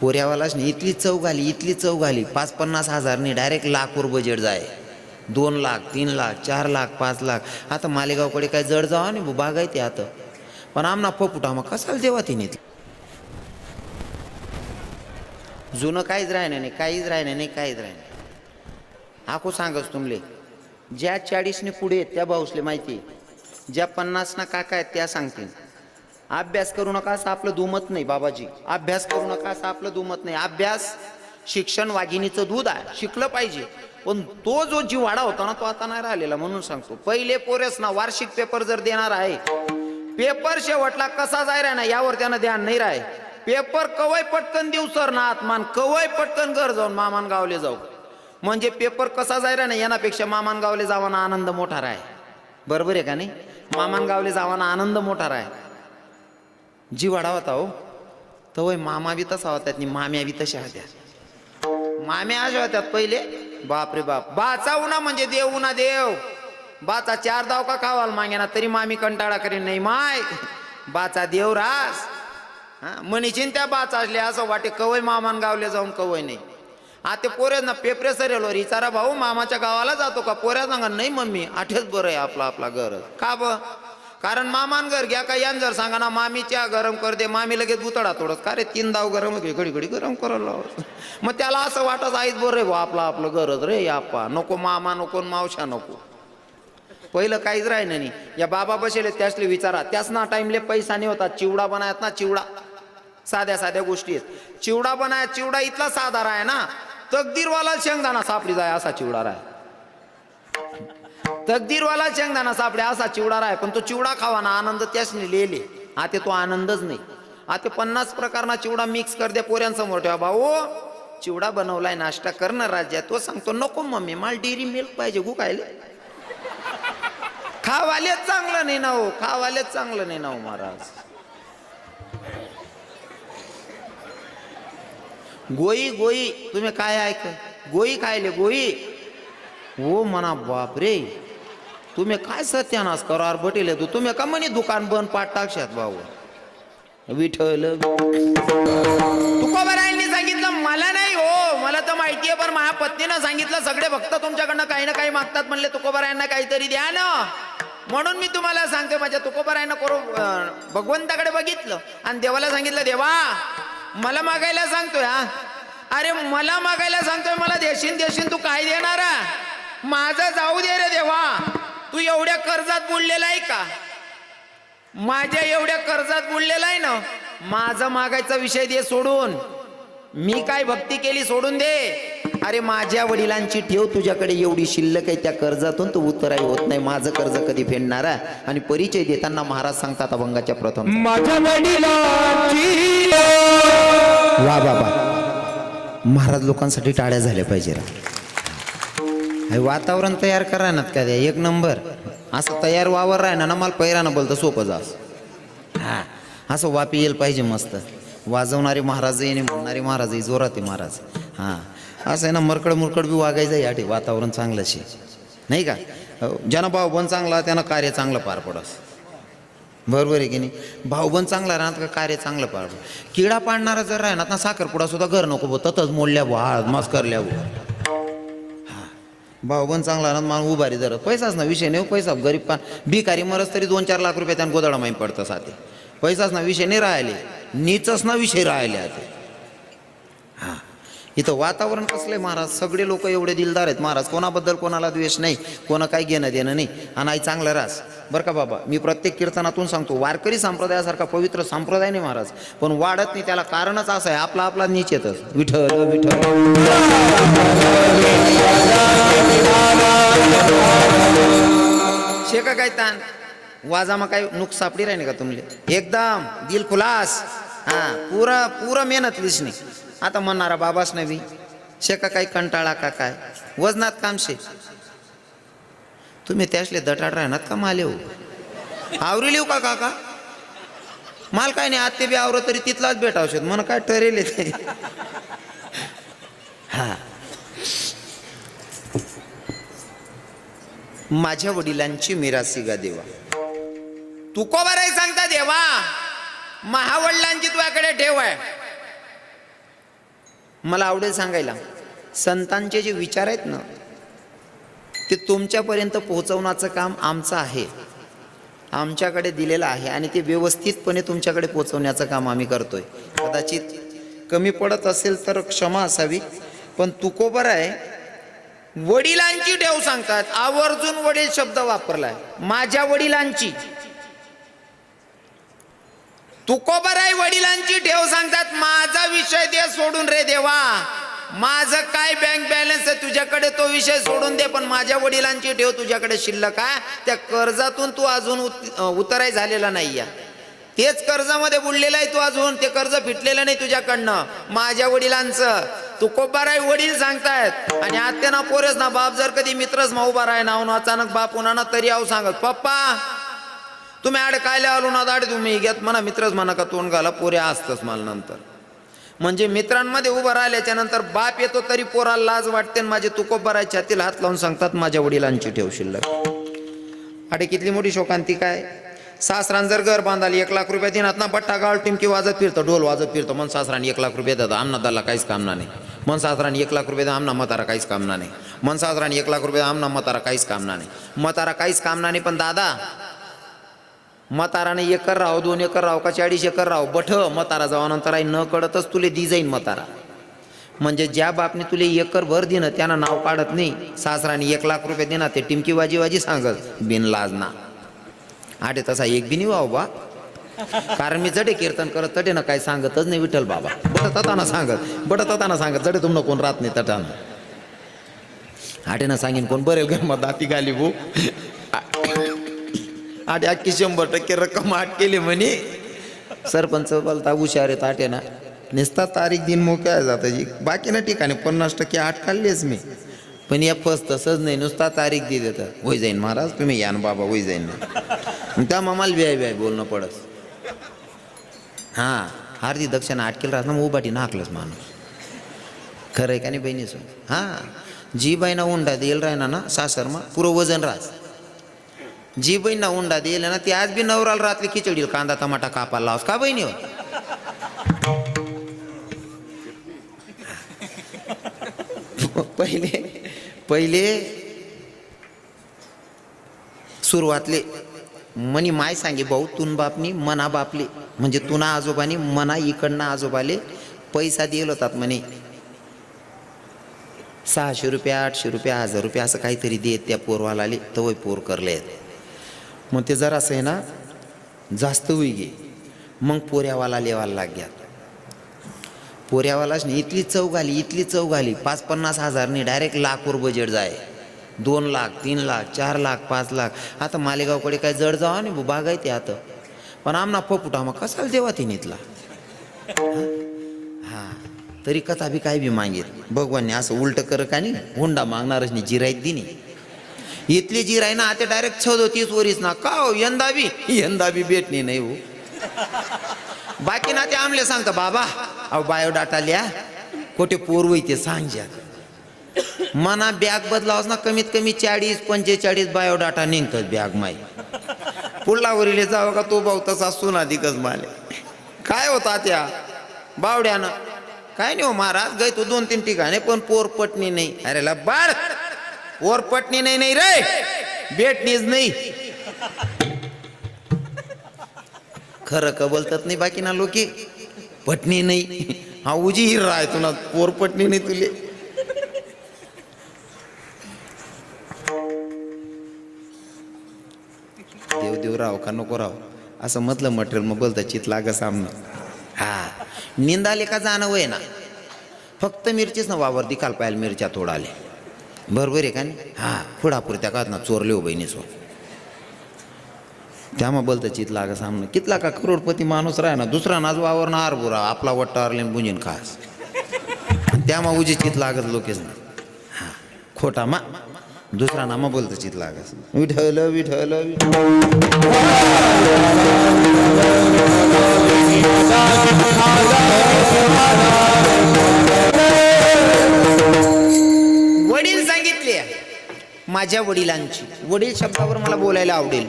पोऱ्यावालाच नाही, इथली चव घाली 50-50 हजारनी डायरेक्ट लाखवर बजेट जाय. 2 लाख 3 लाख 4 लाख 5 लाख. आता मालेगावकडे काय जड जावा नाही बागायते आता. पण आमना फपुटा मग कसाल देवा तिने जुनं काहीच राहिलं नाही, काहीच राहिलं नाही. आखो सांगच तुमले ज्या 40ने पुढे आहेत त्या भाऊसले माहिती, ज्या 50 ना काका आहेत त्या सांगतील. अभ्यास करू नका असं आपलं दुमत नाही बाबाजी, अभ्यास करू नका असं आपलं दुमत नाही. अभ्यास शिक्षण वाघिणीचं दूध आहे, शिकलं पाहिजे. पण तो जो जिव्हाळा होता ना तो आता नाही राहिलेला. म्हणून सांगतो पहिले पोरेस ना वार्षिक पेपर जर देणार आहे, पेपर शेवटला कसा जायरा ना यावर त्यानं ध्यान नाही राहे. पेपर कवय पटकन देऊ सर ना आत्मान, कवय पटकन घर जाऊन मामान गावले जाऊ. म्हणजे पेपर कसा जायरा ना यानापेक्षा मामान गावले जावाना आनंद मोठा राहे. बरोबर आहे का नाही? मामान गावले जावाना आनंद मोठा राहे. जिव्हाळा होता हो तवय मामा बी तसा होता, माम्या बी तशा होत्या. माम्या अशा होत्यात पहिले, बाप रे बाप, बाचा उन्हा म्हणजे देव उन्हा देव. बाचा 4 दाव का खावाल मागेना तरी मामी कंटाळा करीन नाही. माय बाचा देव रास म्हणीशीन त्या बाचा असले असं वाटे कवय मामान गावले जाऊन कवय नाही. आता पोऱ्या ना पेपरे सरेलो विचारा भाऊ मामाच्या गावाला जातो का? पोऱ्या सांगा नाही मम्मी आठच बरं आहे आपला घर. का ब? कारण मामान घर घ्या का यान जर सांगा ना मामी चहा गरम कर दे, मामी लगेच बुतडा तोडत का रे 3 दाव गरम घे घडी घडी गरम करायला लावत. मग त्याला असं वाटत आईच बरं आहे आपलं गरज रे आप्पा, नको मामा नको मावशा नको. पहिलं काहीच राहिलं नाही. या बाबा बसेले त्यासले विचारा, त्याच ना टाइमले पैसा नाही होता. चिवडा बनायत ना चिवडा, साध्या गोष्टी आहेत. चिवडा बनायत, चिवडा इथला साधा राय ना, तकदीरवाला शेंगदाणा सापडी जाय असा चिवडा राय. तकदीरवाला शेंगदाणा सापडे असा चिवडा राय. पण तो चिवडा खावाना आनंद त्यासने लिहिले. आता तो आनंदच नाही. आता 50 प्रकारना चिवडा मिक्स कर दे पोऱ्यांसमोर ठेवा, भाऊ चिवडा बनवलाय नाश्ता करणार राज्यात. तो सांगतो नको मम्मी मला डेअरी मिल्क पाहिजे गुकायले. खावालेच चांगलं नाही ना हो, खावालेच चांगलं नाही ना हो महाराज. गोई तुम्ही काय ऐक, गोई खायले गोई हो म्हणा. बाप रे तुम्ही काय सत्यानाश करार बटेले तू. तुम्ही का म्हणे दुकान बंद पाठ टाकशात भाऊ. विठ्ठल तुकोबारायांनी सांगितलं मला नाही हो, मला तर माहिती आहे, पण माझ्या पत्नीनं सांगितलं सगळे भक्त तुमच्याकडनं काही ना काही मागतात म्हणले तुकोबारायांना काहीतरी द्या ना. म्हणून मी तुम्हाला सांगते माझ्या तुकोबारायांना करू भगवंताकडे बघितलं आणि देवाला सांगितलं देवा मला मागायला सांगतोय. अरे मला मागायला सांगतोय, मला देशील तू काय देणार? माझं जाऊ दे रे देवा, तू एवढ्या कर्जात बुडलेला आहे का? माझ्या एवढ्या कर्जात बुडलेला आहे ना, माझं मागायचा विषय दे सोडून, मी काय भक्ती केली सोडून दे. अरे माझ्या वडिलांची ठेव तुझ्याकडे एवढी शिल्लक आहे, त्या कर्जातून तू उत्तराई होत नाही. माझं कर्ज कधी फेडणार? आणि परिचय देताना महाराज सांगतात अभंगाच्या प्रथम माझ्या वडिलांची. वा बाबा महाराज लोकांसाठी टाळ्या झाल्या पाहिजे. वातावरण तयार करा ना का द्या एक नंबर. असं तयार वावर राहिना ना मला पैरानं बोलतं सोपं जास. हा असं वापी येईल पाहिजे मस्त. वाजवणारे महाराज येणे म्हणणारे महाराज जोरात आहे महाराज. हां असं आहे ना, मुरकड बी वागायचं याठे वातावरण चांगलं शे नाही का. ज्यानं भाऊबंद चांगला त्यानं कार्य चांगलं पार पडस. बरोबर आहे की नाही? भाऊबंद चांगला राहणार का कार्य चांगलं पार पड. किडा पाडणारा जर राहणार ना साखरपुडा सुद्धा घर नको बो ततच मोडल्या भाळ मस्त करल्या भाऊ. भाऊबंद चांगला राहणार मान उभारी जर पैसाच ना विषय नाही. पैसा गरीब पान भिकारी मरस तरी 2-4 लाख रुपये त्यानं गोदाडा माहीत पडतं साथे. पैसाच ना विषय नाही राहिले, नीचच ना विषय राहिले आता. हां इथं वातावरण कसलं महाराज, सगळे लोक एवढे दिलदार आहेत महाराज. कोणाबद्दल कोणाला द्वेष नाही, कोणा काही घेणं देणं नाही. आणि आई चांगलं रास बरं का बाबा. मी प्रत्येक कीर्तनातून सांगतो वारकरी संप्रदायासारखा पवित्र संप्रदाय नाही महाराज, पण वाढत नाही. त्याला कारणच असं आहे आपला नीच येतच. विठ्ठल विठ्ठल शेका काय ताण वाजामा काय नुक सापडी राहिने का तुमले एकदम दिल खुलास. हां पुरा मेहनत लिसणी. आता म्हणणारा बाबाच नवी शेका काही कंटाळा का काय वजनात कामशे. तुम्ही त्यासले दटाड राहणार का माले हो आवरी लिहू का काका माल काय नाही आत्ते बी आवरं तरी तिथलाच भेटावशेत म्हण काय ठरेल ते. हा माझ्या वडिलांची मिरासी गा देवा. तुकोबाराय सांगता देवा महावडिलांची तुझ्याकडे ठेव आहे. मला आवडेल सांगायला, संतांचे जे विचार आहेत ना ते तुमच्यापर्यंत पोहोचवण्याचं काम आमचं आहे, आमच्याकडे दिलेलं आहे आणि ते व्यवस्थितपणे तुमच्याकडे पोहोचवण्याचं काम आम्ही करतोय. कदाचित कमी पडत असेल तर क्षमा असावी, पण तुकोबर आहे वडिलांची ठेव सांगतात, आवर्जून वडील शब्द वापरलाय, माझ्या वडिलांची. तुकोबर आहे वडिलांची ठेव सांगतात, माझा विषय दे सोडून रे देवा, माझं काय बँक बॅलन्स आहे तुझ्याकडे तो विषय सोडून दे, पण माझ्या वडिलांची ठेव तुझ्याकडे शिल्लक आहे. त्या कर्जातून तू अजून उतराय झालेला नाही आहे, तेच कर्जामध्ये बुडलेला आहे तू, अजून ते कर्ज फिटलेलं नाही तुझ्याकडनं. माझ्या वडिलांचं तुकोबार आहे वडील सांगतायत. आणि आत्या ना पोरेस ना बाप, जर कधी मित्रच मा उभा राय ना अचानक बाप उन्हा तरी आव सांगत, पप्पा तुम्ही आड कायले आलो ना दाड तुम्ही घेत म्हणा, मित्रच म्हणा का तोंड घाला, पोऱ्या असतच मला नंतर. म्हणजे मित्रांमध्ये उभं राहिल्याच्या नंतर बाप येतो तरी पोराला लाज वाटते. माझे तुकोबार आहे छातीला हात लावून सांगतात, माझ्या वडिलांची ठेव शिल्लक. अरे कितली मोठी शोकांतिका आहे. सासरान जर घर बांधाली 1 लाख रुपये दिनात ना, बट्टा गाळ टिमकी वाजत फिरतो, ढोल वाजत फिरतो, मन सासराने 1 लाख रुपये देतात, आमना दाला काहीच कामना नाही. मन सासराने 1 लाख रुपये आमना म्हातारा काहीच कामना नाही. मन सासराने 1 लाख रुपये आमना म्हातारा काहीच कामना नाही. म्हातारा काहीच कामना नाही. पण दादा म्हाताराने 1 एकर राहो, 2 एकर राहो का 40 एकर राहो, बठ म्हातारा जावानंतर आई न कळतच तुले दी जाईन म्हातारा. म्हणजे ज्या बापने तुले 1 एकर भर दिनं त्यानं नाव काढत नाही. सासराने 1 लाख रुपये देणार ते टिमकी वाजी सांगत बिनलाज ना. आठे तसा एक बी नाही वाव बा, कारण मी जडे कीर्तन करत तटे ना काय सांगतच नाही विठ्ठल बाबा. बटताना सांगत जडे तुमनं कोण राहत नाही तटानं. आठे ना सांगेन कोण बरेल ग मग दाती गाली भू. आठे अख्खी 100% रक्कम आठ केली म्हणे. सरपंच बोलता हुशार आहेत आठे ना, निस्ता तारीख दिन मोकळ्या जाताची, बाकी ना ठिकाणी 50% आठ खाल्लीच मी. पण या फस तसंच नाही, नुसता तारीख दे देतात, होई जाईन महाराज तुम्ही या ना बाबा, होई जाईन ना. त्या मामाला व्याय बोलणं पडस. हां हार्दी दक्षिणा 8 केलं राहत ना, उभाटी नाकलंच माणूस. खरं आहे का नाही बहिणीसो. हां जी बाईना उंडा देईल राहिना ना सासरमा पुरं वजन राहस. जी बहीण उंडा देईल ना ती आज बी नवराला रात्री खिचडील कांदा टमाटा कापायला लावस का बहिणी हो. पहिले सुरुवातले मनी माय सांगे भाऊ तुन बापनी मना बापले, म्हणजे तुना आजोबानी मना इकडनं आजोबाले पैसा दिला होतात म्हणे. 600 रुपये 800 रुपये 1000 रुपये असं काहीतरी देत त्या पोरवालाले, तवय पोर करले. मग ते जरासं आहे ना जास्त होई गे, मग पोऱ्यावाला लेवायला लाग्या. पोऱ्यावालाच नाही इतली चव घाली 50-50 हजारनी डायरेक्ट लाखवर बजेट जाय. 2 लाख 3 लाख 4 लाख 5 लाख. आता मालेगावकडे काय जड जावा नाही बागायते आता, पण आमना फपुटा मग कसाल देवा ती नीतला. हां तरी कथा बी काय बी मागेल भगवानने असं उलट कर का नाही, हुंडा मागणारच नाही, जिराईत दिनी इथली जिराय ना आता डायरेक्ट 36 वरीस ना का हो, यंदा बी भेटणी नाही हो. बाकी ना ते आमले सांगता बाबा अहो बायोडाटा लिहा कोठे पोर वैते सांग. मना बॅग बदलावस ना कमीत कमी 40-45 बायोडाटा निघतात बॅग माई. पुढला वरीले जावं का तो भाऊ तसा सुना दिकच माले. काय होता त्या बावड्यानं काय नाही हो महाराज गय तो 2-3 ठिकाणी पण पोर पटणी नाही. अरे लबाड पोर पटणी नाही रे, भेटणीच नाही. खरं का बोलतात नाही बाकी ना लोके, पटणी नाही. हा उजी हिर आहे तुला, पोर पटणी नाही तुले. देव राव का नको राव असं म्हटलं मटेरियल मग बोलता चित लाग सामनं. हा निंदाले का जाणं वय ना, फक्त मिरचीच ना वावर दिखाल पाहिजे मिरच्या तोडाले बरोबर आहे का नाही. हा फुडापुरत्या कात ना चोरले हो बहिणीसो, त्यामुळे बोलतं चित लाग सामनं. कितला का करोडपती माणूस राह ना, दुसरा नाच वावर ना हारबुरा आपला वट्टा आरलेन बुंजीन खास, त्यामुळे उजी चित लागत लोकेच ना. हा खोटा मा दुसरा नामा बोलतं चित लागस. विठ्ठल विठ्ठल वडील सांगितले माझ्या वडिलांची, वडील शब्दावर मला बोलायला आवडेल.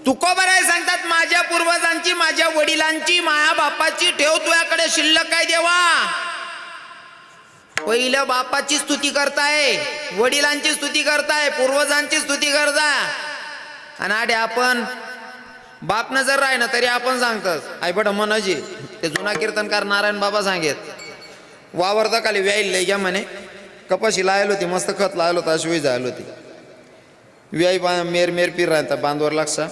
तुकोबाराय सांगतात माझ्या पूर्वजांची माझ्या वडिलांची माया बापाची ठेव तुझ्याकडे शिल्लक काय देवा. पहिल्या बापाची स्तुती करताय, वडिलांची स्तुती करताय, पूर्वजांची स्तुती करता. आणि आडे आपण बाप न जर राहिना तरी आपण सांगतात आई बट मनजी. ते जुना कीर्तनकार नारायण बाबा सांगेत, वावरता खाली व्याईल लय घ्या म्हणे, कपाशी लायला होती, मस्त खत लायला होता, शिवाय जायला होती. व्याई मेर मेर पीर राहता बांधवर लागसा.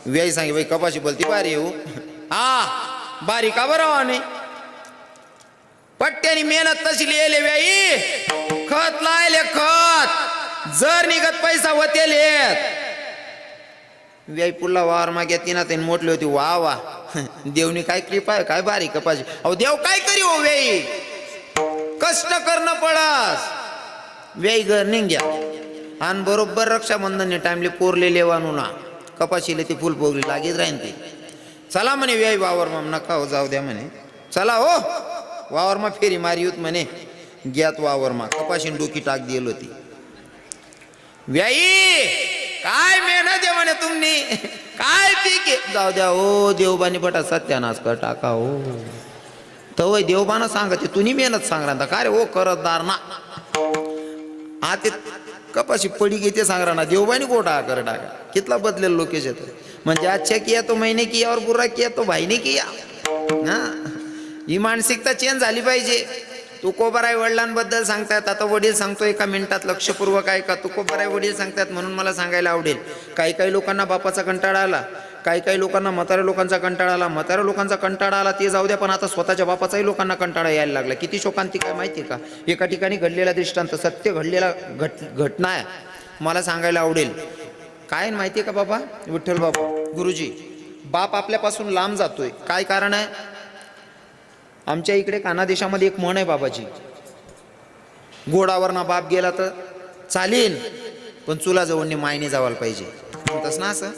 व्याई सांगे बाई कपाशी बोलती बारी येऊ. हा बारी का बरं नाही, पट्ट्यानी मेहनत तशी लिहिले व्याई, खत लायले खत, जर निघत पैसा होते येत. व्याई पुल्ला वावर मागे तिना ते मोठली होती. वा वा देवनी काय कृपा आहे, काय बारी कपाशी. अहो देव काय करी हो व्याई, कष्ट करणं पडस. व्याई घर निघ्या आणि बरोबर रक्षाबंधनने टाइमले पोरले लेवानू ना कपाशीले ती फुल पोगली लागीच राहीन ती. चला म्हणे व्याई वावर मग नका हो जाऊ द्या म्हणे, चला हो वावर मा फेरी मारी होत म्हणे. ग्यात वावर मा कपाशीन डोकी टाक दिल होती. व्याई काय मेहनत आहे म्हणे तुम्ही, काय पीक आहे. जाऊ द्या हो देवबानी बटा सत्यानाश कर टाका हो. तवय देवबाना सांगते तुम्ही मेहनत सांग राहता काय रे हो करतदार ना. हा ते कपाशी पडी घेते सांग राहणार देवबानी गोटा कर टाका. कितला बदलेल लोकेश येतो म्हणजे अच्छा किया तो मैंने किया और बुरा किया तो भाईने किया. हा ही मानसिकता चेंज झाली पाहिजे. तुकोबाराय वडिलांबद्दल सांगतात, आता वडील सांगतो एका मिनिटात लक्षपूर्वक ऐका. तुकोबाराय वडील सांगतात म्हणून मला सांगायला आवडेल. काही काही लोकांना बापाचा कंटाळा आला, काही काही लोकांना म्हाताऱ्या लोकांचा कंटाळा आला. म्हाताऱ्या लोकांचा कंटाळा आला ते जाऊ द्या, पण आता स्वतःच्या बापाचाही लोकांना कंटाळा यायला लागला. किती शोकांतिक आहे माहिती आहे का. एका ठिकाणी घडलेला दृष्टांत, सत्य घडलेला घटना आहे, मला सांगायला आवडेल. काय माहिती आहे का बाबा, विठ्ठल बाबा गुरुजी, बाप आपल्यापासून लांब जातोय, काय कारण आहे. आमच्या इकडे कानादेशामध्ये एक म्हण आहे बाबाजी, घोडावरना बाप गेला तर चालीन पण चुला जवळने मायने जावायला पाहिजे. तस ना असं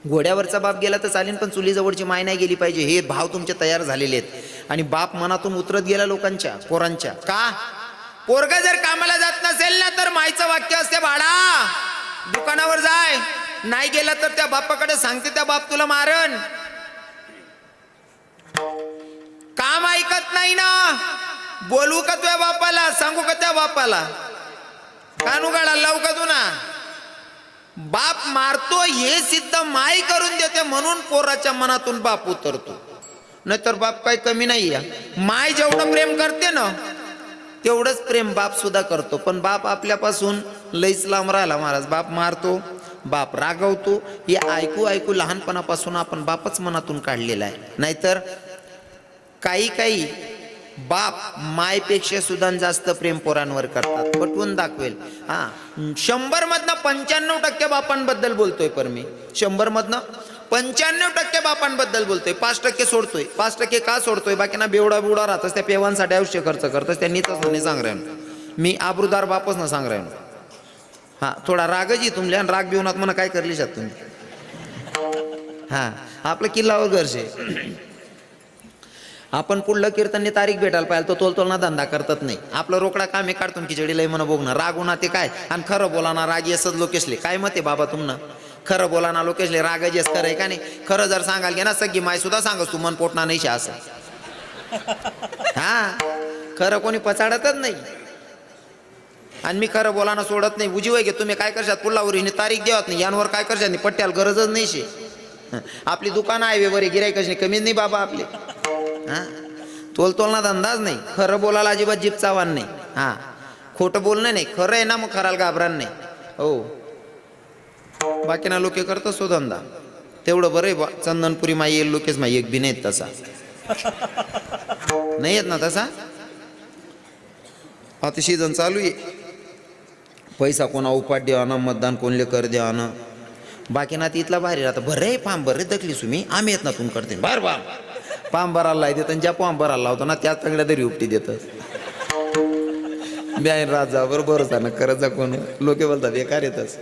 घोड्यावरचा बाप गेला तर चालीन पण चुली जवळची माय नाही गेली पाहिजे. हे भाव तुमचे तयार झालेले आहेत आणि बाप मनातून उतरत गेला लोकांच्या पोरांच्या. का पोरगा जर कामाला जात नसेल ना तर मायचं वाक्य असते भाडा दुकानावर जाय, नाही गेला तर त्या बापाकडे सांगते त्या बाप तुला मारण. काम ऐकत नाही ना, बोलू का तुझ्या बापाला, सांगू का त्या बापाला, कानू गाडा लावू का तू ना. बाप मारतो हे सिद्ध माई करून देते म्हणून पोराच्या मनातून बाप उतरतो. नाहीतर बाप काही कमी नाही आहे. माय जेवढं प्रेम करते ना तेवढंच प्रेम बाप सुद्धा करतो. पण बाप आपल्यापासून लईच लांब राहिला महाराज. बाप मारतो, बाप रागवतो, हे ऐकू ऐकू लहानपणापासून आपण बापच मनातून काढलेला आहे. नाहीतर काही काही बाप मायपेक्षा सुद्धा जास्त प्रेम पोरांवर करतात. पटवून दाखवेल. हा 100 मधनं 95% बापांबद्दल बोलतोय, पर मी 100 मधनं 95% बापांबद्दल बोलतोय, 5% सोडतोय. 5% का सोडतोय, बाकीना बेवडा बिवडा राहतच त्या पेवांसाठी आयुष्य खर्च करतच. त्यांनीच नाही सांग राहिलो मी, आबरूदार बापच ना सांग राहिलो. हा थोडा रागच तुमल्या, आणि राग बिवनात म्हणा काय करली शकत तुम्ही. हा आपलं किल्लावर घरचे आपण पुढलं कीर्तनने तारीख भेटायला पाहिजे, तो तोलतोलना धंदा करतात नाही. आपलं रोकडा कामे काढतो खिचडी लय म्हणा बघणं, रागुना ते काय. आणि खरं बोला ना राग येसच लोकेशले. काय मत आहे बाबा तुमनं, खरं बोला ना लोकेशले राग येस खरं आहे का नाही. खरं जर सांगाल घे ना सगळी माय सुद्धा सांगस तू मन पोटना नाही शा असं. हा खरं कोणी पचाडतच नाही. आणि मी खरं बोलाना सोडत नाही. उजीवाय घे तुम्ही काय करशात पुढलावर हिने तारीख देवत नाही, यांवर काय करशात पट्ट्याला गरजच नाही शे. आपली दुकानं आहे बरे गिरायकच नाही, कमीच नाही बाबा आपले. हा तोलतोलना धंदाच नाही. खरं बोलायला अजिबात जीभ चावान नाही. हा खोटं बोलणं नाही, खरं आहे ना मग खराला घाबरान नाही. हो बाकीना लोके करतो सो धंदा तेवढं बरं आहे. चंदनपुरी माई येईल लोकेच माई एक बी नाहीत तसा, नाही येत ना तसा. आता सीझन चालू आहे, पैसा कोणा उपाट द्यावाना, मतदान कोणले कर द्यावाना. बाकी ना तिथला भारी राहता. बरं फार्म बरे दखली तुम्ही, आम्ही येत ना तुम करते बार बार पाम भरायला देत, आणि ज्या पाम भरायला लावतो ना त्याच सगळ्या तरी उपटी देतात. ब्यान राजा बरोबर ना करत जा कोण लोके बोलतात बेकार येतच.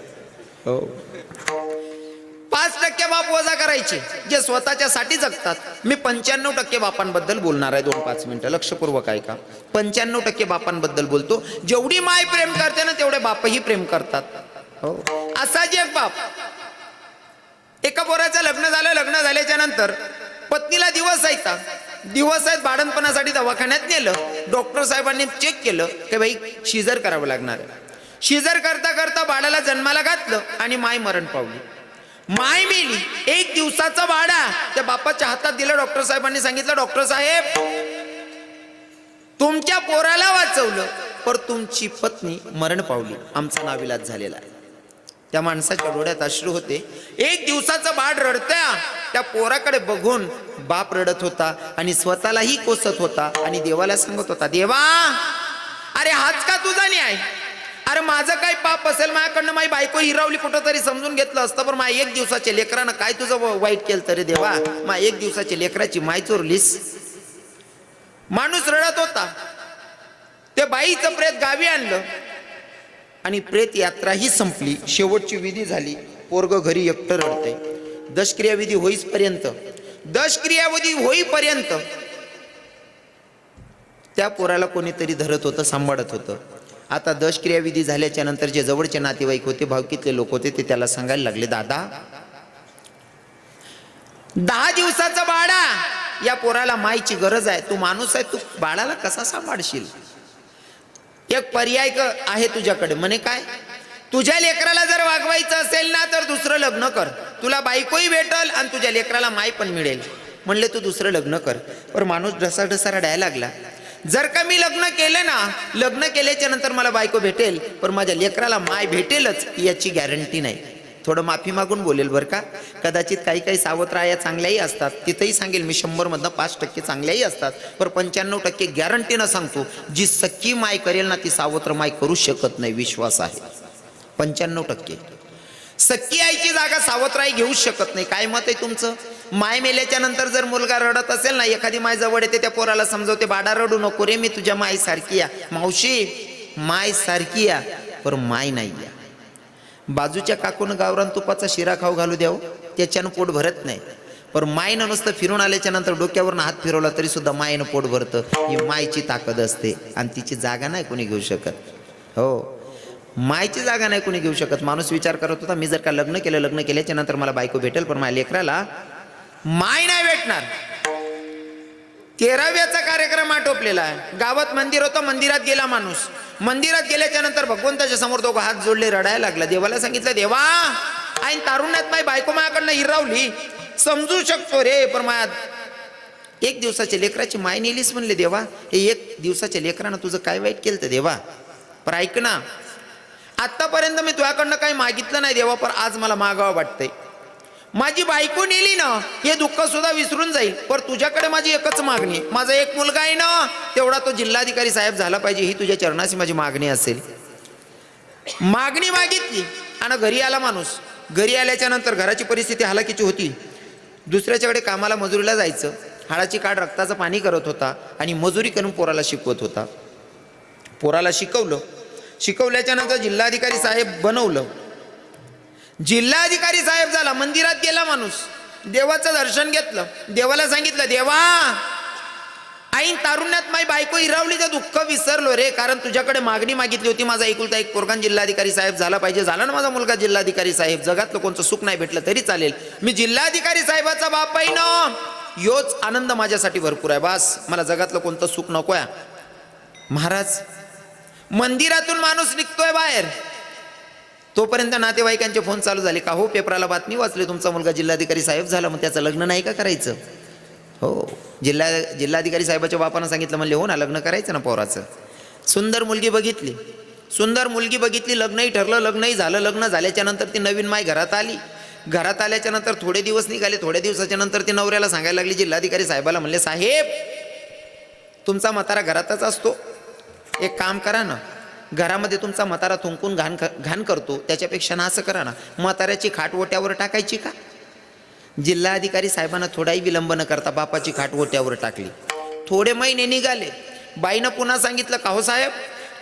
हो 5% बाप वजा करायचे जे स्वतःच्या साठी जगतात. मी 95% बापांबद्दल बोलणार आहे. 2-5 मिनिटं लक्षपूर्वक ऐका. 95% बापांबद्दल बोलतो. जेवढी माय प्रेम करते ना तेवढे बापही प्रेम करतात. हो असा जे एक बाप, एका पोराचं लग्न झालं, लग्न झाल्याच्या नंतर पत्नीला दिवस जायचा, दिवस आहेत, बाळंतपणासाठी दवाखान्यात नेलं. डॉक्टर साहेबांनी चेक केलं की भाई शिजर करावं लागणार आहे. शिजर करता करता बाळाला जन्माला घातलं आणि माय मरण पावली. माय मेली. 1 दिवसाचा बाळा त्या बापाच्या हातात दिलं. डॉक्टर साहेबांनी सांगितलं, डॉक्टर साहेब तुमच्या पोराला वाचवलं पण तुमची पत्नी मरण पावली, आमचा नाविलाज झालेला आहे. त्या माणसाच्या डोळ्यात अश्रू होते. 1 दिवसाचं बाळ रडत्या त्या पोराकडे बघून बाप रडत होता आणि स्वतःलाही कोसत होता आणि देवाला सांगत होता, देवा अरे हाच का तुझा न्याय? अरे माझं काय पाप असेल, माझ्याकडनं माझी बायको हिरावली कुठं तरी समजून घेतलं असतं, पण माझ्या 1 दिवसाच्या लेकरानं काय तुझं वाईट केलं तरी देवा? माझ्या 1 दिवसाच्या लेकराची माय चोरलीस. माणूस रडत होता. त्या बाईचं प्रेत गावी आणलं आणि प्रेत यात्रा ही संपली. शेवटची विधी झाली. पोरग घरी एकटं रडते. दशक्रिया विधी होईपर्यंत त्या पोराला कोणीतरी धरत होतं, सांभाळत होतं. आता दशक्रिया विधी झाल्याच्या नंतर जे जवळचे नातेवाईक होते, भावकीतले लोक होते, ते त्याला सांगायला लागले, दादा 10 दिवसाचा बाळा, या पोराला मायची गरज आहे. तू माणूस आहे, तू बाळाला कसा सांभाळशील? एक पर्याय आहे तुझ्याकडे. म्हणे काय? तुझ्या लेकराला जर वागवायचं असेल ना तर दुसरं लग्न कर, तुला बायकोही भेटल आणि तुझ्या लेकराला माय पण मिळेल. म्हणले तू दुसरं लग्न कर. पण माणूस ढसाढसा रडायला लागला. जर का मी लग्न केलं ना, लग्न केल्याच्या नंतर मला बायको भेटेल पण माझ्या लेकराला माय भेटेलच याची गॅरंटी नाही. थोडं माफी मागून बोलेल बरं का. कदाचित काही काही सावत्र आया चांगल्याही असतात, तिथंही सांगेल मी 100 मधनं 5% चांगल्याही असतात, पण 95% गॅरंटीनं सांगतो, जी सख्खी माय करेल ना ती सावत्र माय करू शकत नाही. विश्वास आहे. 95% सख्खी आईची जागा सावत्र आई घेऊ शकत नाही. काय मत आहे तुमचं? माय मेल्याच्या नंतर जर मुलगा रडत असेल ना, एखादी माय जवळ येते, त्या पोराला समजवते, बाळा रडू नको रे, मी तुझ्या माय सारखी या. मावशी माय सारखी या पण माय नाही या. बाजूच्या काकून गावरान तुपाचा शिरा खाऊ घालू द्यावं, त्याच्यानं पोट भरत नाही. पण मायनं नुसतं फिरून आल्याच्या नंतर डोक्यावरून हात फिरवला तरी सुद्धा मायनं पोट भरतं. ही मायची ताकद असते आणि तिची जागा नाही कोणी घेऊ शकत. हो, मायची जागा नाही कोणी घेऊ शकत. माणूस विचार करत होता, मी जर का लग्न केल्याच्या नंतर मला बायको भेटेल पण माझ्या लेकराला माय नाही भेटणार. 13व्याचा कार्यक्रम आटोपलेला आहे. गावात मंदिर होतं, मंदिरात गेला माणूस. मंदिरात गेल्याच्या नंतर भगवंताच्या समोर दोघं हात जोडले, रडायला लागला. देवाला सांगितलं, देवा आईन तारुण्यात माझी बायको माझ्याकडनं हिरावली, समजू शकतो रे, पण माझ्या 1 दिवसाच्या लेकराची माय नेलीस. म्हणले, देवा हे 1 दिवसाच्या लेकरानं तुझं काय वाईट केलं तर देवा? पण ऐक ना, आतापर्यंत मी तुझ्याकडनं काही मागितलं नाही देवा, पण आज मला मागावं वाटतंय. माझी बायको नेली ना, हे दुःख सुद्धा विसरून जाईल, पण तुझ्याकडे माझी एकच मागणी, माझा एक मुलगा आहे ना, तेवढा तो जिल्हाधिकारी साहेब झाला पाहिजे, ही तुझ्या चरणाशी माझी मागणी असेल. मागणी मागितली आणि घरी आला माणूस. घरी आल्याच्या नंतर घराची परिस्थिती हालाकीची होती. दुसऱ्याच्याकडे कामाला मजुरीला जायचं. हाडाची काढ रक्ताचं पाणी करत होता आणि मजुरी करून पोराला शिकवत होता. पोराला शिकवल्याच्या नंतर जिल्हाधिकारी साहेब बनवलं. जिल्हाधिकारी साहेब झाला. मंदिरात गेला माणूस, देवाचं दर्शन घेतलं. देवाला सांगितलं, देवा आईन तारुण्यात माझी बायको हिरावलीचं दुःख विसरलो रे, कारण तुझ्याकडे मागणी मागितली होती, माझा एकुलता एक पोरगा जिल्हाधिकारी साहेब झाला पाहिजे. झाला ना माझा मुलगा जिल्हाधिकारी साहेब. जगातलं कोणतं सुख नाही भेटलं तरी चालेल, मी जिल्हाधिकारी साहेबाचा बाप आहे ना, योच आनंद माझ्यासाठी भरपूर आहे. बास, मला जगातलं कोणतं सुख नको आहे. महाराज, मंदिरातून माणूस निघतोय बाहेर, तोपर्यंत नातेवाईकांचे फोन चालू झाले. का हो, पेपराला बातमी वाचली, तुमचा मुलगा जिल्हाधिकारी साहेब झाला, मग त्याचं लग्न नाही का करायचं? हो, जिल्हाधिकारी साहेबाच्या बापानं सांगितलं. म्हणले, हो ना, लग्न करायचं ना पोराचं. सुंदर मुलगी बघितली, लग्नही ठरलं, लग्नही झालं. लग्न झाल्याच्या नंतर ती नवीन माय घरात आली. घरात आल्याच्या नंतर थोडे दिवस निघाले. थोड्या दिवसाच्या नंतर ती नवऱ्याला सांगायला लागली, जिल्हाधिकारी साहेबाला म्हणले, साहेब तुमचा म्हातारा घरातच असतो, एक काम करा ना, घरामध्ये तुमचा म्हातारा थुंकून घाण करतो, त्याच्यापेक्षा ना असं करा ना, म्हाताऱ्याची खाट ओट्यावर टाकायची का? जिल्हाधिकारी साहेबांना थोडाही विलंब न करता बापाची खाट ओट्यावर टाकली. थोडे महिने निघाले. बाईनं पुन्हा सांगितलं, का हो साहेब,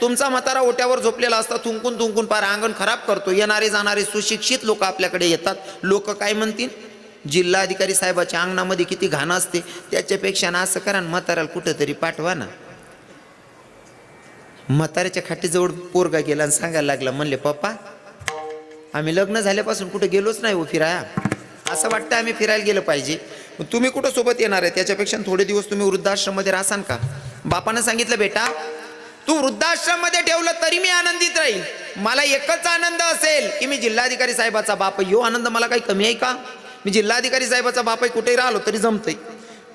तुमचा म्हातारा ओट्यावर झोपलेला असता, थुंकून पार अंगण खराब करतो, येणारे जाणारे सुशिक्षित लोक आपल्याकडे येतात, लोक काय म्हणतील? जिल्हाधिकारी साहेबाच्या अंगणामध्ये किती घाण असते, त्याच्यापेक्षा ना असं करा, म्हाताऱ्याला कुठंतरी पाठवा ना. म्हाताऱ्याच्या खाटीजवळ पोरगा गेला आणि सांगायला लागला, म्हणले, पप्पा आम्ही लग्न झाल्यापासून कुठे गेलोच नाही हो फिराया, असं वाटतं आम्ही फिरायला गेलं पाहिजे. तुम्ही कुठं सोबत येणार आहे? त्याच्यापेक्षा थोडे दिवस तुम्ही वृद्धाश्रममध्ये राहसान का? बापानं सांगितलं, बेटा तू वृद्धाश्रममध्ये ठेवलं तरी मी आनंदित राहील. मला एकच आनंद असेल की मी जिल्हाधिकारी साहेबाचा बाप आहे. यो आनंद मला काही कमी आहे का? मी जिल्हाधिकारी साहेबाचा बाप आहे, कुठेही राहिलो तरी जमतंय.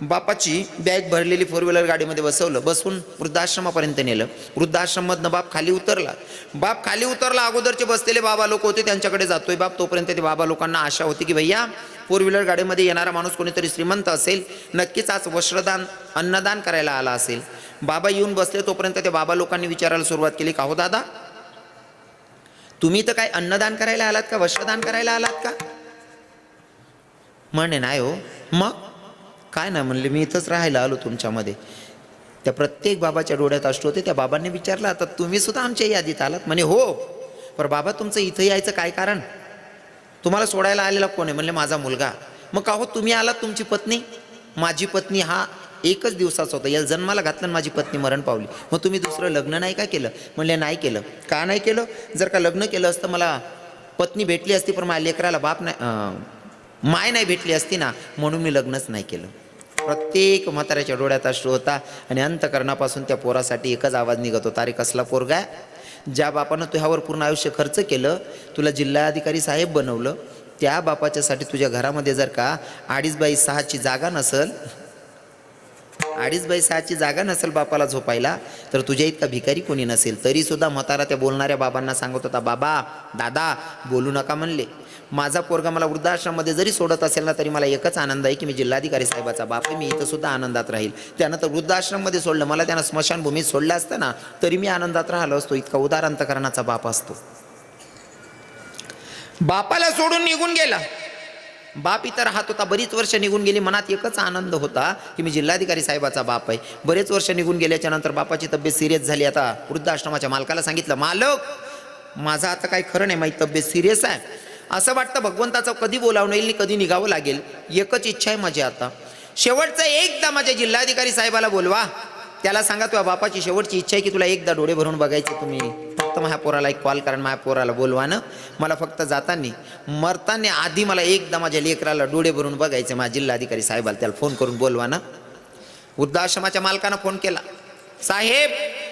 बापाची बॅग भरलेली फोर व्हीलर गाडीमध्ये बसवलं, बसून वृद्धाश्रमापर्यंत नेलं. वृद्धाश्रममधनं बाप खाली उतरला. बाप खाली उतरला, अगोदरचे बसलेले बाबा लोक होते त्यांच्याकडे जातोय बाप. तोपर्यंत ते बाबा लोकांना आशा होती की भैया फोर व्हीलर गाडीमध्ये येणारा माणूस कोणीतरी श्रीमंत असेल, नक्कीच आज वस्त्रदान अन्नदान करायला आला असेल. बाबा येऊन बसले. तोपर्यंत त्या बाबा लोकांनी विचारायला सुरुवात केली, का हो दादा तुम्ही तर काय अन्नदान करायला आलात का, वस्त्रदान करायला आलात का? म्हणे नाही हो. मग काय ना म्हणले, मी इथंच राहायला आलो तुमच्यामध्ये. त्या प्रत्येक बाबाच्या डोळ्यात अश्रू होते. त्या बाबांनी विचारलं, आता तुम्ही सुद्धा आमच्या यादीत आलात? म्हणे हो. पण बाबा तुमचं इथं यायचं काय कारण? तुम्हाला सोडायला आलेला कोण आहे? म्हणले माझा मुलगा. मग का हो तुम्ही आलात, तुमची पत्नी? माझी पत्नी हा एकच दिवसाचा होता, याला जन्माला घातलं, माझी पत्नी मरण पावली. मग तुम्ही दुसरं लग्न नाही का केलं? म्हणले नाही केलं. का नाही केलं? जर का लग्न केलं असतं मला पत्नी भेटली असती, पण माझ्या लेकराला बाप नाही, माय नाही भेटली असती ना, म्हणून मी लग्नच नाही केलं. प्रत्येक म्हाताऱ्याच्या डोळ्यात अश्रू होता आणि अंतकरणापासून त्या पोरासाठी एकच आवाज निघत होता, अरे कसला पोरगा आहे. ज्या बापानं तू ह्यावर पूर्ण आयुष्य खर्च केलं, तुला जिल्हाधिकारी साहेब बनवलं, त्या बापाच्यासाठी तुझ्या घरामध्ये जर का 2.5x6ची जागा नसल, 2.5x6ची जागा नसेल बापाला झोपायला, तर तुझ्या इतका भिकारी कोणी नसेल. तरी सुद्धा म्हातारा त्या बोलणाऱ्या बाबांना सांगत होता, बाबा दादा बोलू नका म्हणले. माझा पोरगा मला वृद्धाश्रममध्ये जरी सोडत असेल ना, तरी मला एकच आनंद आहे की मी जिल्हाधिकारी साहेबाचा बाप आहे, मी इथं सुद्धा आनंदात राहील. त्यानं तर वृद्धाश्रममध्ये सोडलं, मला त्यानं स्मशानभूमीत सोडलं असतं ना, तरी मी आनंदात राहिलो असतो. इतका उदार अंतकरणाचा बाप असतो. बापाला सोडून निघून गेला. बाप इथं राहत होता, बरीच वर्ष निघून गेली. मनात एकच आनंद होता की मी जिल्हाधिकारी साहेबाचा बाप आहे. बरेच वर्ष निघून गेल्याच्या नंतर बापाची तब्येत सिरियस झाली. आता वृद्धाश्रमाच्या मालकाला सांगितलं, मालक माझं आता काही खरं नाही, माझी तब्येत सिरियस आहे, असं वाटतं भगवंताचं कधी बोलावणं येईल, कधी निघावं लागेल. एकच इच्छा आहे माझी आता, शेवटचं एकदा माझ्या जिल्हाधिकारी साहेबाला बोलवा, त्याला सांगा तुझ्या बापाची शेवटची इच्छा आहे की तुला एकदा डोळे भरून बघायचे, तुम्ही फक्त माझ्या पोराला एक कॉल करा, माझ्या पोराला बोलवा ना, मला फक्त जाताना मरताना आधी मला एकदा माझ्या लेकराला डोळे भरून बघायचे, माझ्या जिल्हाधिकारी साहेबाला त्याला फोन करून बोलवा ना. वृद्धाश्रमाच्या मालकानं फोन केला, साहेब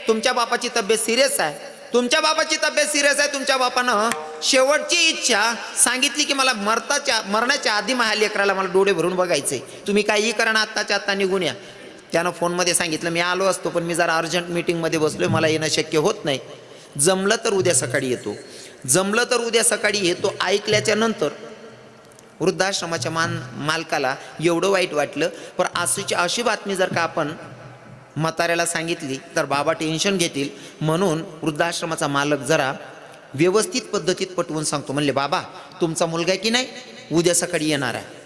तुमच्या बापाची तब्येत सिरियस आहे, तुमच्या बापाची तब्येत सिरियस आहे, तुमच्या बापानं शेवटची इच्छा सांगितली की मला मरण्याच्या आधी माझ्या लेकराला मला डोळे भरून बघायचे, तुम्ही काहीही करा ना, आत्ताच्या आत्ता निघून या. त्यानं फोनमध्ये सांगितलं, मी आलो असतो पण मी जरा अर्जंट मीटिंगमध्ये बसलोय, मला येणं शक्य होत नाही, जमलं तर उद्या सकाळी येतो, जमलं तर उद्या सकाळी येतो. ऐकल्याच्या नंतर वृद्धाश्रमाच्या मालकाला एवढं वाईट वाटलं. पण अशी बातमी जर का आपण म्हाताऱ्याला सांगितली तर बाबा टेन्शन घेतील, म्हणून वृद्धाश्रमाचा मालक जरा व्यवस्थित पद्धतीत पटवून सांगतो. म्हणले, बाबा तुमचा मुलगा की नाही उद्या सकाळी येणार आहे,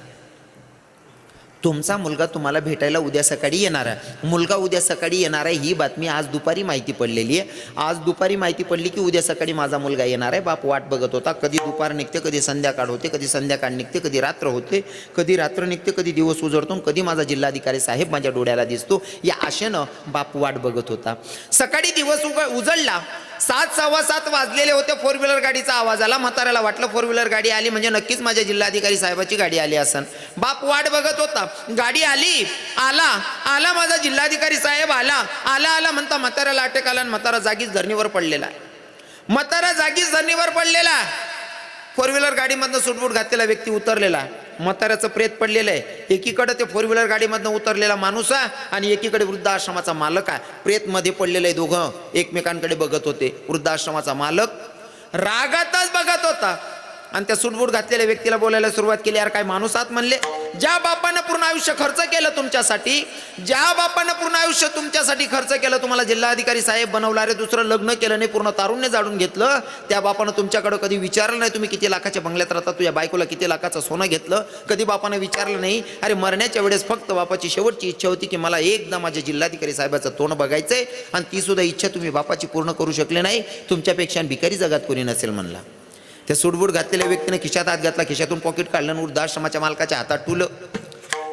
तुमचा मुलगा तुम्हाला भेटायला उद्या सकाळी येणार आहे, मुलगा उद्या सकाळी येणार आहे, ही बातमी आज दुपारी माहिती पडलेली आहे. आज दुपारी माहिती पडली की उद्या सकाळी माझा मुलगा येणार आहे. बाप वाट बघत होता, कधी दुपार निघते, कधी संध्याकाळ होते, कधी संध्याकाळ निघते, कधी रात्र होते, कधी रात्र निघते, कधी दिवस उजळतो, कधी माझा जिल्हाधिकारी साहेब माझ्या डोळ्याला दिसतो, या आशेनं बाप वाट बघत होता. सकाळी दिवस उजळला, 7:15 वाजलेले होते. फोर व्हीलर गाडीचा आवाज आला. म्हाताऱ्याला वाटलं फोर व्हीलर गाडी आली म्हणजे नक्कीच माझ्या जिल्हाधिकारी साहेबाची गाडी आली असन. बाप वाट बघत होता, गाडी आली, आला माझा जिल्हाधिकारी साहेब आला म्हणता म्हाताऱ्याला अटक आला आणि म्हातारा जागीच धरणीवर पडलेला आहे. म्हातारा जागीच धरणीवर पडलेला आहे. फोर व्हीलर गाडीमधनं सुटबूट घातलेला व्यक्ती उतरलेला, म्हाताऱ्याचं प्रेत पडलेलं आहे. एकीकडे ते फोर व्हीलर गाडीमधनं उतरलेला माणूस आहे आणि एकीकडे वृद्धाश्रमाचा मालक आहे. प्रेत मध्ये पडलेलं आहे. दोघं एकमेकांकडे बघत होते. वृद्धाश्रमाचा मालक रागातच बघत होता आणि त्या सुटबूट घातलेल्या व्यक्तीला बोलायला सुरुवात केली, यार काय माणूस आहात म्हणले, ज्या बापानं पूर्ण आयुष्य खर्च केलं तुमच्यासाठी, ज्या बापानं पूर्ण आयुष्य तुमच्यासाठी खर्च केलं, तुम्हाला जिल्हाधिकारी साहेब बनवला, रे दुसरं लग्न केलं नाही, पूर्ण तारुण्य जाडून घेतलं, त्या बापानं तुमच्याकडे कधी विचारलं नाही तुम्ही किती लाखाच्या बंगल्यात राहता, तुझ्या बायकोला किती लाखाचं सोनं घेतलं, कधी बापानं विचारलं नाही. अरे मरण्याच्या वेळेस फक्त बापाची शेवटची इच्छा होती की मला एकदा माझ्या जिल्हाधिकारी साहेबाचं तोंड बघायचंय, आणि ती सुद्धा इच्छा तुम्ही बापाची पूर्ण करू शकले नाही. तुमच्यापेक्षा भिकारी जगात कोणी नसेल म्हणला. त्या सुटबूट घातलेल्या व्यक्तीने खिशात हात घातला, खिशातून पॉकेट काढलं आणि वृद्धाश्रमाच्या मालकाच्या हातात ठुलं.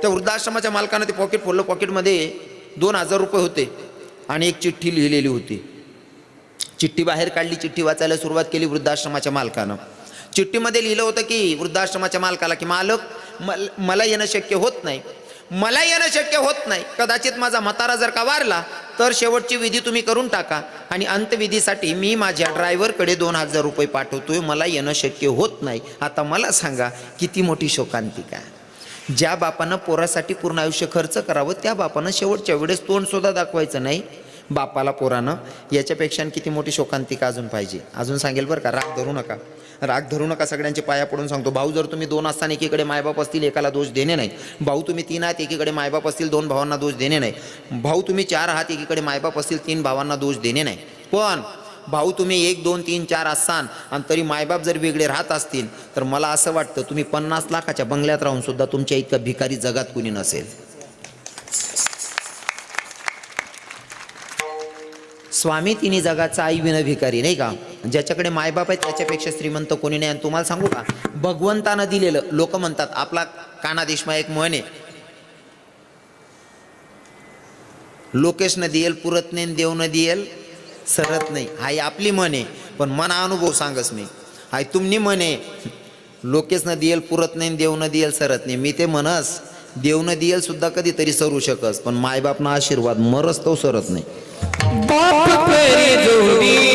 त्या वृद्धाश्रमाच्या मालकानं ते पॉकेट फोडलं. पॉकेटमध्ये 2,000 रुपये होते आणि एक चिठ्ठी लिहिलेली होती. चिठ्ठी बाहेर काढली, चिठ्ठी वाचायला सुरुवात केली वृद्धाश्रमाच्या मालकानं. चिठ्ठीमध्ये लिहिलं होतं की वृद्धाश्रमाच्या मालकाला की मालक मला येणं शक्य होत नाही, मला येणं शक्य होत नाही, कदाचित माझा म्हातारा जर का वारला तर शेवटची विधी तुम्ही करून टाका आणि अंतविधीसाठी मी माझ्या ड्रायव्हरकडे 2000 रुपये पाठवतोय, मला येणं शक्य होत नाही. आता मला सांगा किती मोठी शोकांतिका. ज्या बापानं पोरासाठी पूर्ण आयुष्य खर्च करावं त्या बापानं शेवटच्या वेळेस तोंड सुद्धा दाखवायचं नाही बापाला पोरानं, याच्यापेक्षा किती मोठी शोकांतिका अजून पाहिजे. अजून सांगेल बरं का, राग धरू नका, राग धरू नका, सगळ्यांचे पाया पडून सांगतो. भाऊ जर तुम्ही 2 असताना एकीकडे मायबाप असतील एकाला दोष देणे नाही. भाऊ तुम्ही 3 आहात एकीकडे मायबाप असतील 2 भावांना दोष देणे नाही. भाऊ तुम्ही 4 आहात एकीकडे मायबाप असतील 3 भावांना दोष देणे नाही. पण भाऊ तुम्ही 1 2 3 4 असाल आणि तरी मायबाप जर वेगळे राहत असतील तर मला असं वाटतं तुम्ही 50 लाखाच्या बंगल्यात राहून सुद्धा तुमच्या इतका भिकारी जगात कुणी नसेल. स्वामी तिन्ही जगाचा आई विना भिकारी, नाही का. ज्याच्याकडे मायबाप आहे त्याच्यापेक्षा श्रीमंत कोणी नाही. आणि तुम्हाला सांगू का, भगवंतानं दिलेलं, लोक म्हणतात, आपला कानादेशमा एक म्हण आहे, लोकेशनं दियल पुरत नाही, देवनं दियल सरत नाही. हाय आपली म्हण आहे, पण मना अनुभव सांगस मी. हाय तुमनी म्हण आहे, लोकेशनं दियल पुरत नाही, देवनं दियल सरत नाही. मी ते म्हणस, देवनं दियल सुद्धा कधीतरी सरू शकस, पण मायबापना आशीर्वाद मरस तो सरत नाही. बाप करी जोडी